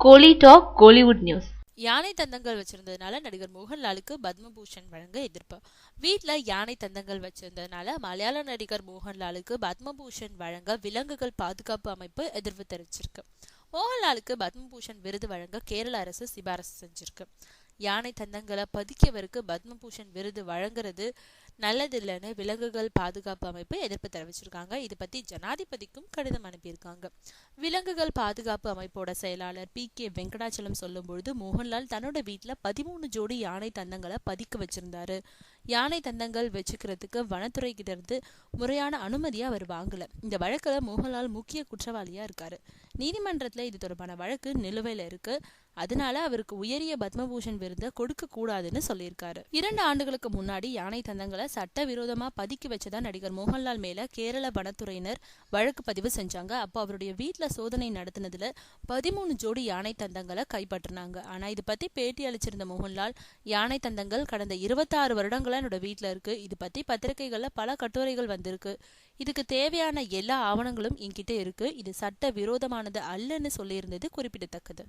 கோலி talk Kollywood news. யானை தந்தங்கள் வச்சிருந்ததுனால நடிகர் மோகன்லாலுக்கு பத்மபூஷன் வழங்க எதிர்ப்பு. வீட்டுல யானை தந்தங்கள் வச்சிருந்ததுனால மலையாள நடிகர் மோகன்லாலுக்கு பத்மபூஷன் வழங்க விலங்குகள் பாதுகாப்பு அமைப்பு எதிர்ப்பு தெரிவிச்சிருக்கு. மோகன்லாலுக்கு பத்மபூஷன் விருது வழங்க கேரள அரசு சிபாரசு செஞ்சிருக்கு. யானை தந்தங்களை பதுக்கியவருக்கு பத்மபூஷன் விருது வழங்குறது நல்லதில்லைன்னு விலங்குகள் பாதுகாப்பு அமைப்பு எதிர்ப்பு தெரிவிச்சிருக்காங்க. இது பத்தி ஜனாதிபதிக்கும் கடிதம் அனுப்பியிருக்காங்க. விலங்குகள் பாதுகாப்பு அமைப்போட செயலாளர் PK வெங்கடாச்சலம் சொல்லும் பொழுது, மோகன்லால் தன்னோட வீட்டுல 13 ஜோடி யானை தந்தங்களை பதுக்கி வச்சிருந்தாரு. யானை தந்தங்கள் வச்சுக்கிறதுக்கு வனத்துறை கிட்ட இருந்து முறையான அனுமதியை அவர் வாங்கல. இந்த வழக்குல மோகன்லால் முக்கிய குற்றவாளியா இருக்காரு. நீதிமன்றத்துல இது தொடர்பான வழக்கு நிலுவையில இருக்கு. அதனால அவருக்கு உயரிய பத்மபூஷன் விருதை கொடுக்க கூடாதுன்னு சொல்லியிருக்காரு. 2 ஆண்டுகளுக்கு முன்னாடி யானை தந்தங்களை சட்டவிரோதமா பதுக்கி வச்சதா நடிகர் மோகன்லால் மேல கேரள வனத்துறையினர் வழக்கு பதிவு செஞ்சாங்க. அப்போ அவருடைய வீட்டுல சோதனை நடத்தினதுல 13 ஜோடி யானை தந்தங்களை கைப்பற்றினாங்க. ஆனா இது பத்தி பேட்டி அளிச்சிருந்த மோகன்லால், யானை தந்தங்கள் கடந்த 26 வருடங்களா என்னோட வீட்டுல இருக்கு. இது பத்தி பத்திரிகைகள்ல பல கட்டுரைகள் வந்திருக்கு. இதுக்கு தேவையான எல்லா ஆவணங்களும் என்கிட்ட இருக்கு. இது சட்ட விரோதமானது அல்லன்னு சொல்லியிருந்தது குறிப்பிடத்தக்கது.